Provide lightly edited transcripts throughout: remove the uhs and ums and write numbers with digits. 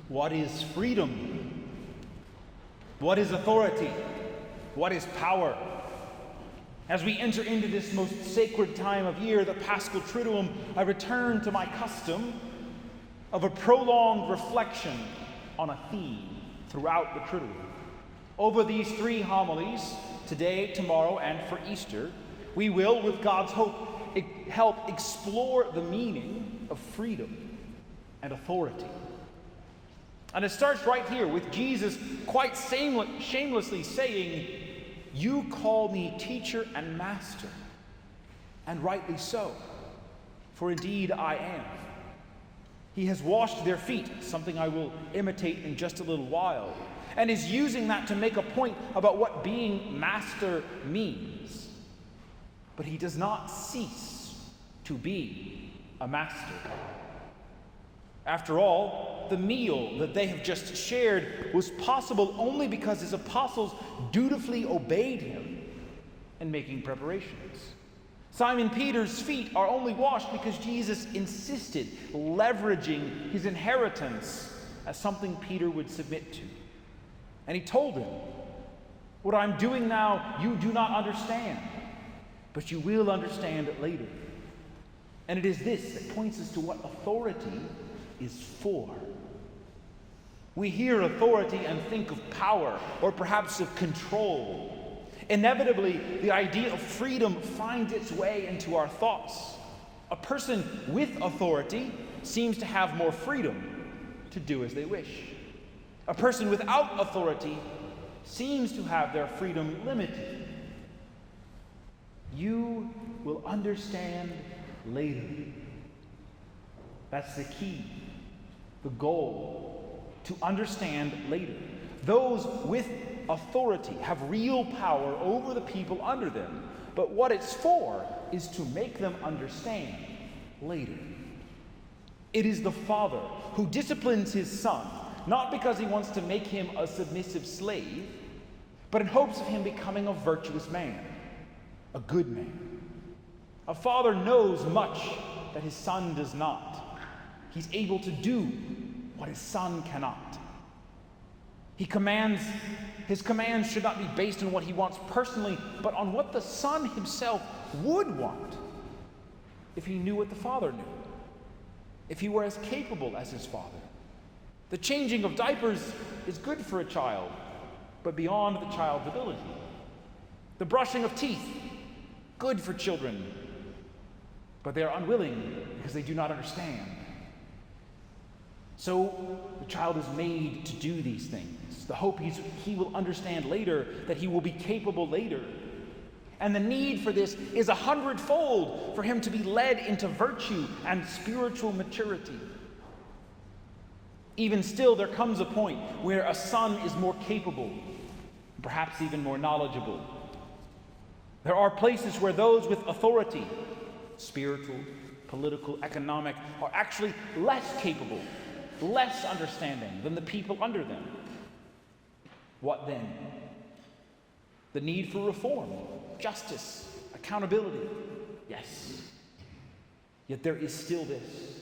What is freedom? What is authority? What is power? As we enter into this most sacred time of year, the Paschal Triduum, I return to my custom of a prolonged reflection on a theme throughout the Triduum. Over these 3 homilies, today, tomorrow, and for Easter, we will, with God's help, explore the meaning of freedom and authority. And it starts right here with Jesus quite shamelessly saying, "You call me teacher and master, and rightly so, for indeed I am." He has washed their feet, something I will imitate in just a little while, and is using that to make a point about what being master means. But he does not cease to be a master. After all, the meal that they have just shared was possible only because his apostles dutifully obeyed him in making preparations. Simon Peter's feet are only washed because Jesus insisted, leveraging his inheritance as something Peter would submit to. And he told him, "What I'm doing now, you do not understand, but you will understand it later." And it is this that points us to what authority is for. We hear authority and think of power, or perhaps of control. Inevitably, the idea of freedom finds its way into our thoughts. A person with authority seems to have more freedom to do as they wish. A person without authority seems to have their freedom limited. You will understand later. That's the key, the goal, to understand later. Those with authority have real power over the people under them, but what it's for is to make them understand later. It is the father who disciplines his son, not because he wants to make him a submissive slave, but in hopes of him becoming a virtuous man, a good man. A father knows much that his son does not. He's able to do what his son cannot. His commands should not be based on what he wants personally, but on what the son himself would want if he knew what the father knew, if he were as capable as his father. The changing of diapers is good for a child, but beyond the child's ability. The brushing of teeth, good for children, but they are unwilling because they do not understand. So the child is made to do these things. The hope he will understand later, that he will be capable later. And the need for this is 100-fold for him to be led into virtue and spiritual maturity. Even still, there comes a point where a son is more capable, perhaps even more knowledgeable. There are places where those with authority, spiritual, political, economic, are actually less capable, less understanding than the people under them. What then? The need for reform, justice, accountability. Yes. Yet there is still this.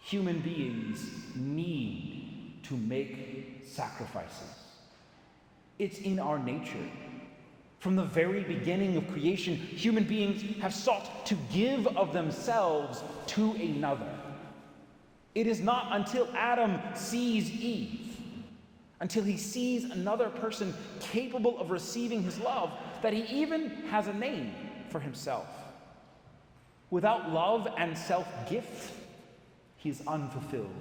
Human beings need to make sacrifices. It's in our nature. From the very beginning of creation, human beings have sought to give of themselves to another. It is not until Adam sees Eve, until he sees another person capable of receiving his love, that he even has a name for himself. Without love and self-gift, he is unfulfilled.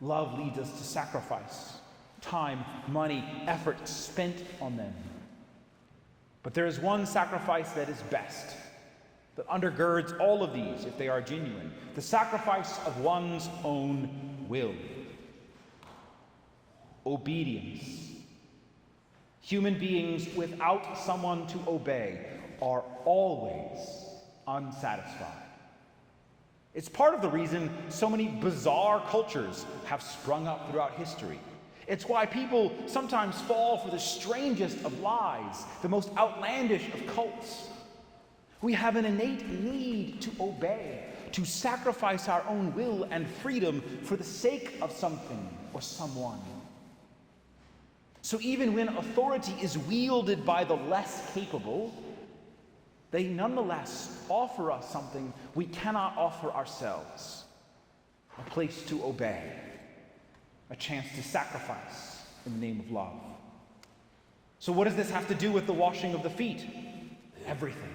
Love leads us to sacrifice, time, money, effort spent on them. But there is one sacrifice that is best, that undergirds all of these if they are genuine: the sacrifice of one's own will. Obedience. Human beings without someone to obey are always unsatisfied. It's part of the reason so many bizarre cultures have sprung up throughout history. It's why people sometimes fall for the strangest of lies, the most outlandish of cults. We have an innate need to obey, to sacrifice our own will and freedom for the sake of something or someone. So even when authority is wielded by the less capable, they nonetheless offer us something we cannot offer ourselves: a place to obey, a chance to sacrifice in the name of love. So what does this have to do with the washing of the feet? Everything.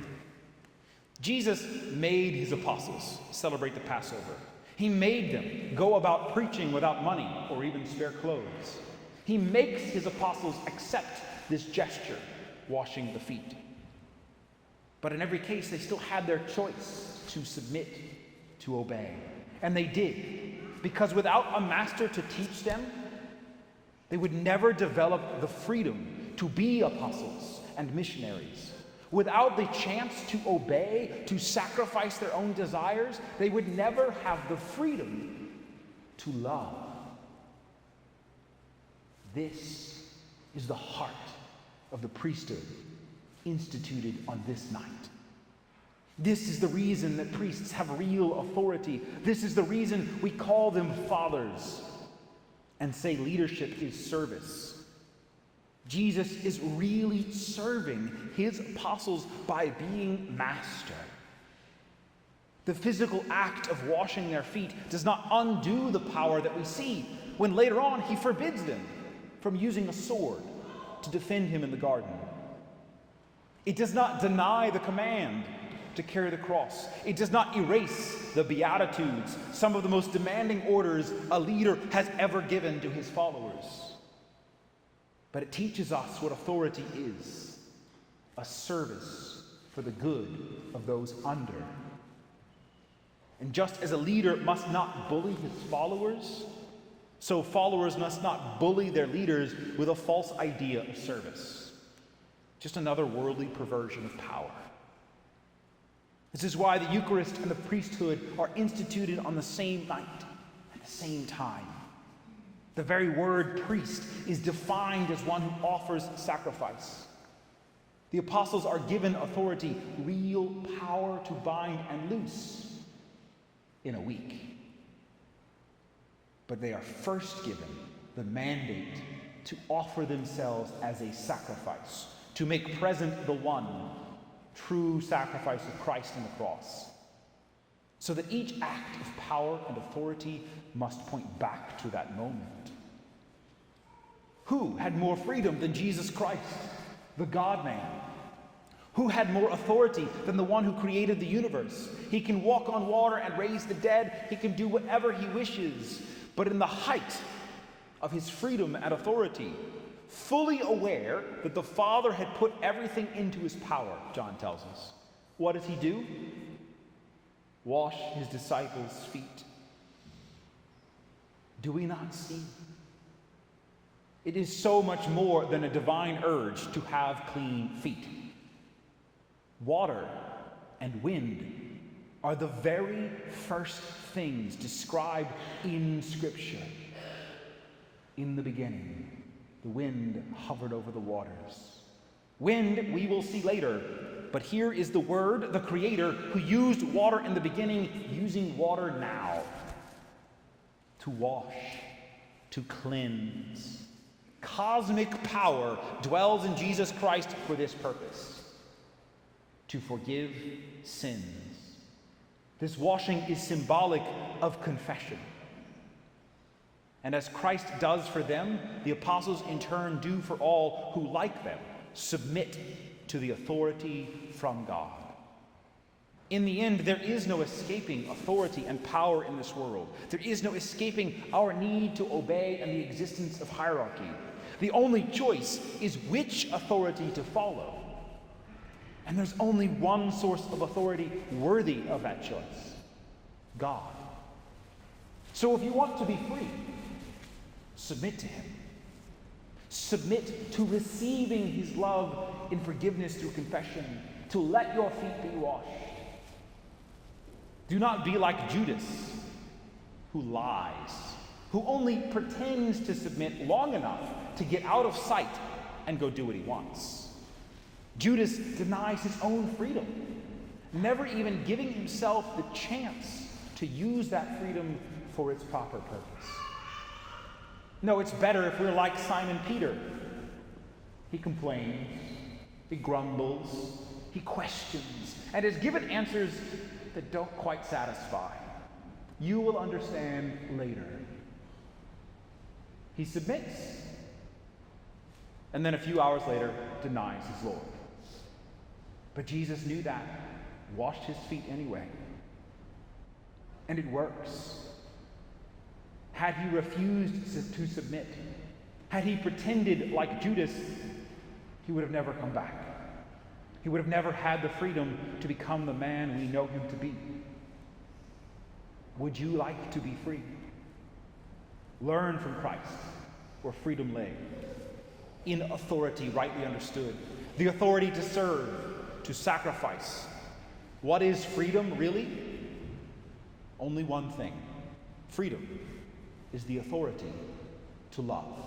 Jesus made his apostles celebrate the Passover. He made them go about preaching without money or even spare clothes. He makes his apostles accept this gesture, washing the feet. But in every case, they still had their choice to submit, to obey. And they did, because without a master to teach them, they would never develop the freedom to be apostles and missionaries. Without the chance to obey, to sacrifice their own desires, they would never have the freedom to love. This is the heart of the priesthood instituted on this night. This is the reason that priests have real authority. This is the reason we call them fathers and say leadership is service. Jesus is really serving his apostles by being master. The physical act of washing their feet does not undo the power that we see when later on he forbids them from using a sword to defend him in the garden. It does not deny the command to carry the cross. It does not erase the Beatitudes, some of the most demanding orders a leader has ever given to his followers. But it teaches us what authority is: a service for the good of those under. And just as a leader must not bully his followers, so followers must not bully their leaders with a false idea of service. Just another worldly perversion of power. This is why the Eucharist and the priesthood are instituted on the same night, at the same time. The very word priest is defined as one who offers sacrifice. The apostles are given authority, real power to bind and loose in a week. But they are first given the mandate to offer themselves as a sacrifice, to make present the one true sacrifice of Christ on the cross, so that each act of power and authority must point back to that moment. Who had more freedom than Jesus Christ, the God-man? Who had more authority than the one who created the universe? He can walk on water and raise the dead. He can do whatever he wishes. But in the height of his freedom and authority, fully aware that the Father had put everything into his power, John tells us, what does he do? Wash his disciples' feet. Do we not see? It is so much more than a divine urge to have clean feet. Water and wind are the very first things described in Scripture. In the beginning, the wind hovered over the waters. Wind we will see later, but here is the Word, the Creator, who used water in the beginning, using water now to wash, to cleanse. Cosmic power dwells in Jesus Christ for this purpose: to forgive sins. This washing is symbolic of confession. And as Christ does for them, the apostles in turn do for all who, like them, submit to the authority from God. In the end, there is no escaping authority and power in this world. There is no escaping our need to obey and the existence of hierarchy. The only choice is which authority to follow. And there's only one source of authority worthy of that choice: God. So if you want to be free, submit to him. Submit to receiving his love in forgiveness through confession, to let your feet be washed. Do not be like Judas, who lies, who only pretends to submit long enough to get out of sight and go do what he wants. Judas denies his own freedom, never even giving himself the chance to use that freedom for its proper purpose. No, it's better if we're like Simon Peter. He complains, he grumbles, he questions, and is given answers that don't quite satisfy. You will understand later. He submits, and then a few hours later denies his Lord. But Jesus knew that, washed his feet anyway. And it works. Had he refused to submit, had he pretended like Judas, he would have never come back. He would have never had the freedom to become the man we know him to be. Would you like to be free? Learn from Christ, where freedom lay. In authority, rightly understood. The authority to serve, to sacrifice. What is freedom, really? Only one thing. Freedom is the authority to love.